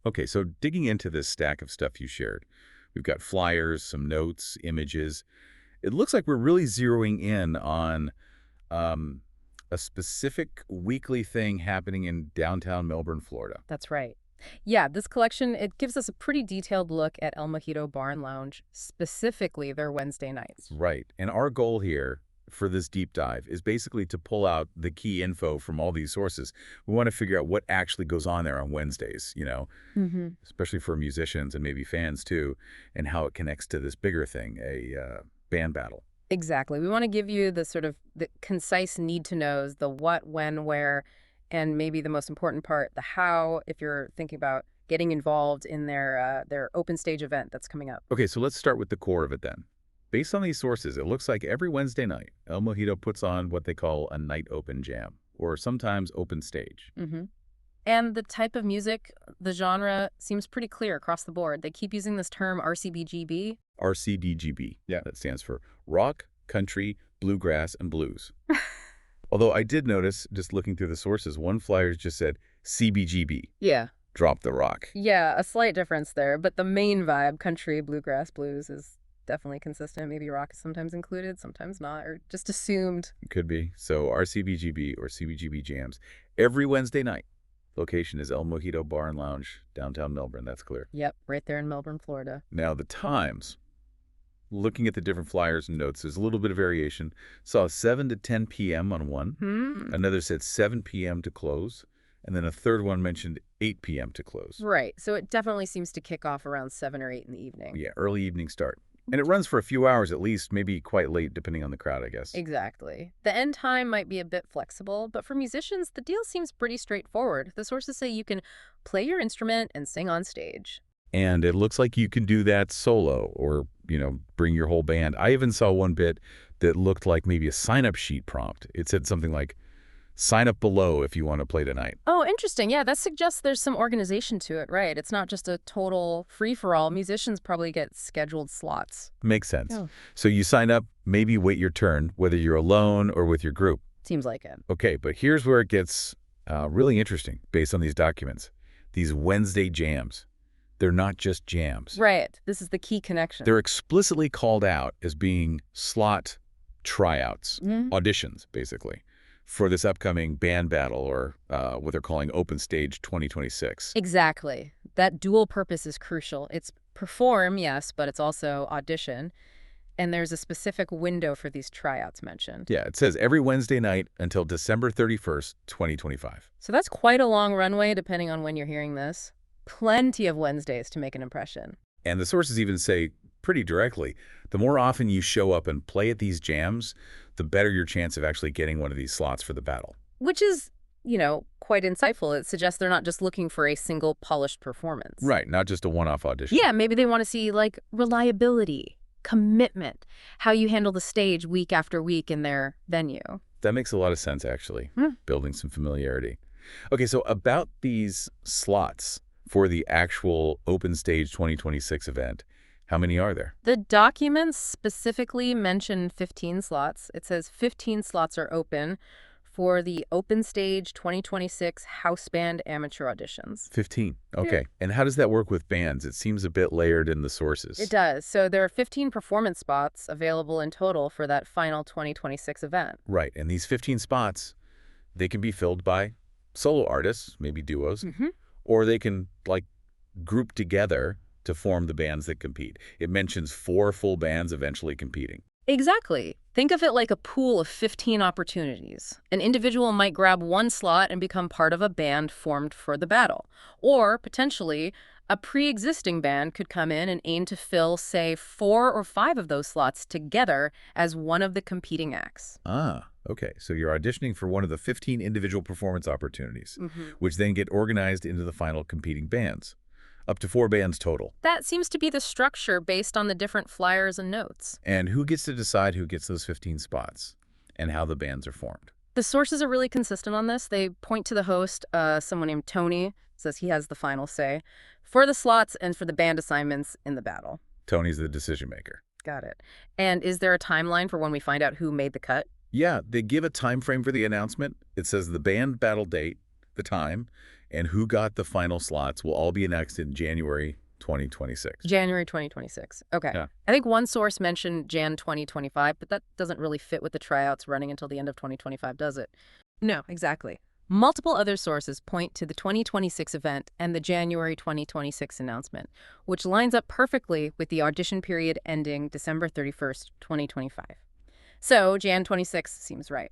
Okay, so digging into this stack of stuff you shared, we've got flyers, some notes, images. It looks like we're really zeroing in on um, a specific weekly thing happening in downtown Melbourne, Florida. That's right. Yeah, this collection, it gives us a pretty detailed look at El Mojito Bar and Lounge, specifically their Wednesday nights. Right. And our goal here for this deep dive is basically to pull out the key info from all these sources. We want to figure out what actually goes on there on Wednesdays, Hmm. especially for musicians and maybe fans too, and how it connects to this bigger thing, a band battle. Exactly. We want to give you the sort of the concise need to knows, the what, when, where, and maybe the most important part, the how, if you're thinking about getting involved in their open stage event that's coming up. Okay, so let's start with the core of it then. Based on these sources, it looks like every Wednesday night, El Mojito puts on what they call a night open jam, or sometimes open stage. Hmm. And the type of music, the genre, seems pretty clear across the board. They keep using this term RCBGB. RCDGB. Yeah. That stands for rock, country, bluegrass, and blues. Although I did notice, just looking through the sources, one flyer just said CBGB. Yeah. Drop the rock. Yeah, a slight difference there, but the main vibe, country, bluegrass, blues, is definitely consistent. Maybe rock is sometimes included, sometimes not, or just assumed. Could be. So RCBGB or CBGB jams every Wednesday night. Location is El Mojito Bar and Lounge, downtown Melbourne. That's clear. Yep, right there in Melbourne, Florida. Now, the times. Looking at the different flyers and notes, there's a little bit of variation. Saw 7 to 10 p.m. on one. Another said 7 p.m. to close. And then a third one mentioned 8 p.m. to close. Right, so it definitely seems to kick off around 7 or 8 in the evening. Yeah, early evening start. And it runs for a few hours at least, maybe quite late, depending on the crowd, I guess. Exactly. The end time might be a bit flexible, but for musicians, the deal seems pretty straightforward. The sources say you can play your instrument and sing on stage. And it looks like you can do that solo or, bring your whole band. I even saw one bit that looked like maybe a sign-up sheet prompt. It said something like, sign up below if you want to play tonight. Oh, interesting. Yeah, that suggests there's some organization to it, right? It's not just a total free-for-all. Musicians probably get scheduled slots. Makes sense. Oh. So you sign up, maybe wait your turn, whether you're alone or with your group. Seems like it. Okay, but here's where it gets really interesting based on these documents. These Wednesday jams. They're not just jams. Right. This is the key connection. They're explicitly called out as being slot tryouts, Mhm. auditions, basically, for this upcoming band battle or what they're calling Open Stage 2026. Exactly. That dual purpose is crucial. It's perform, yes, but it's also audition. And there's a specific window for these tryouts mentioned. Yeah, it says every Wednesday night until December 31st, 2025. So that's quite a long runway, depending on when you're hearing this. Plenty of Wednesdays to make an impression. And the sources even say pretty directly, the more often you show up and play at these jams, the better your chance of actually getting one of these slots for the battle. Which is, quite insightful. It suggests they're not just looking for a single polished performance. Right, not just a one-off audition. Yeah, maybe they want to see, reliability, commitment, how you handle the stage week after week in their venue. That makes a lot of sense, actually, building some familiarity. Okay, so about these slots for the actual Open Stage 2026 event, how many are there? The documents specifically mention 15 slots. It says 15 slots are open for the Open Stage 2026 House Band Amateur Auditions. 15. Okay. And how does that work with bands? It seems a bit layered in the sources. It does. So there are 15 performance spots available in total for that final 2026 event. Right. And these 15 spots, they can be filled by solo artists, maybe duos, or they can, group together to form the bands that compete. It mentions 4 full bands eventually competing. Exactly. Think of it like a pool of 15 opportunities. An individual might grab one slot and become part of a band formed for the battle. Or, potentially, a pre-existing band could come in and aim to fill, say, 4 or 5 of those slots together as one of the competing acts. Ah, okay. So you're auditioning for one of the 15 individual performance opportunities, which then get organized into the final competing bands. Up to 4 bands total. That seems to be the structure based on the different flyers and notes. And who gets to decide who gets those 15 spots and how the bands are formed? The sources are really consistent on this. They point to the host, someone named Tony, says he has the final say, for the slots and for the band assignments in the battle. Tony's the decision maker. Got it. And is there a timeline for when we find out who made the cut? Yeah, they give a time frame for the announcement. It says the band battle date, the time, And who got the final slots will all be announced in January 2026. January 2026. Okay. Yeah. I think one source mentioned Jan 2025, but that doesn't really fit with the tryouts running until the end of 2025, does it? No, exactly. Multiple other sources point to the 2026 event and the January 2026 announcement, which lines up perfectly with the audition period ending December 31st, 2025. So Jan 26 seems right.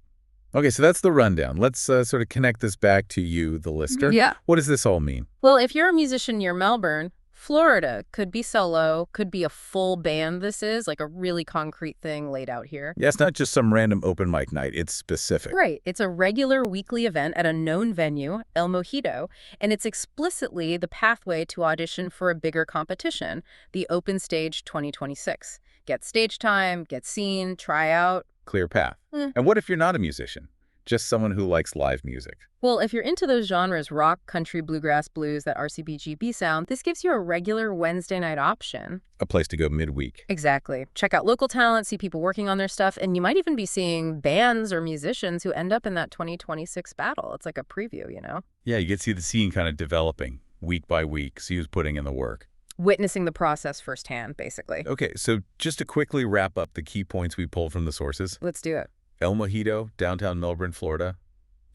Okay, so that's the rundown. Let's sort of connect this back to you, the listener. Yeah. What does this all mean? Well, if you're a musician near Melbourne, Florida could be solo, could be a full band this is, like a really concrete thing laid out here. Yeah, it's not just some random open mic night. It's specific. Right. It's a regular weekly event at a known venue, El Mojito, and it's explicitly the pathway to audition for a bigger competition, the Open Stage 2026. Get stage time, get seen, try out. Clear path. And what if you're not a musician? Just someone who likes live music? Well, if you're into those genres, rock, country, bluegrass, blues, that RCBGB sound, this gives you a regular Wednesday night option. A place to go midweek. Exactly. Check out local talent, see people working on their stuff, and you might even be seeing bands or musicians who end up in that 2026 battle. It's like a preview, you know? Yeah, you get to see the scene kind of developing week by week, see who's putting in the work. Witnessing the process firsthand, basically. Okay, so just to quickly wrap up the key points we pulled from the sources. Let's do it. El Mojito, downtown Melbourne, Florida.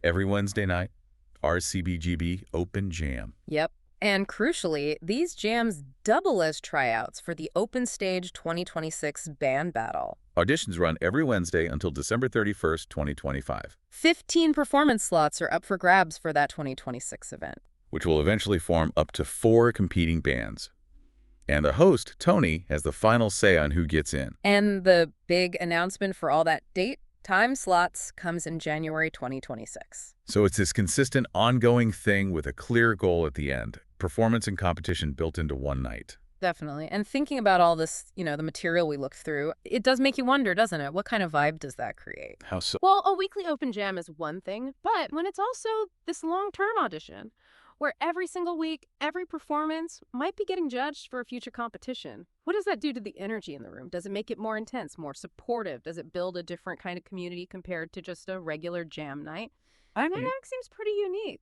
Every Wednesday night. RCBGB Open Jam. Yep. And crucially, these jams double as tryouts for the Open Stage 2026 band battle. Auditions run every Wednesday until December 31st, 2025. 15 performance slots are up for grabs for that 2026 event. Which will eventually form up to 4 competing bands. And the host, Tony, has the final say on who gets in. And the big announcement for all that date, time slots comes in January 2026. So it's this consistent, ongoing thing with a clear goal at the end. Performance and competition built into one night. Definitely. And thinking about all this, the material we looked through, it does make you wonder, doesn't it? What kind of vibe does that create? How so? Well, a weekly open jam is one thing, but when it's also this long-term audition, where every single week, every performance might be getting judged for a future competition. What does that do to the energy in the room? Does it make it more intense, more supportive? Does it build a different kind of community compared to just a regular jam night? I mean, that seems pretty unique.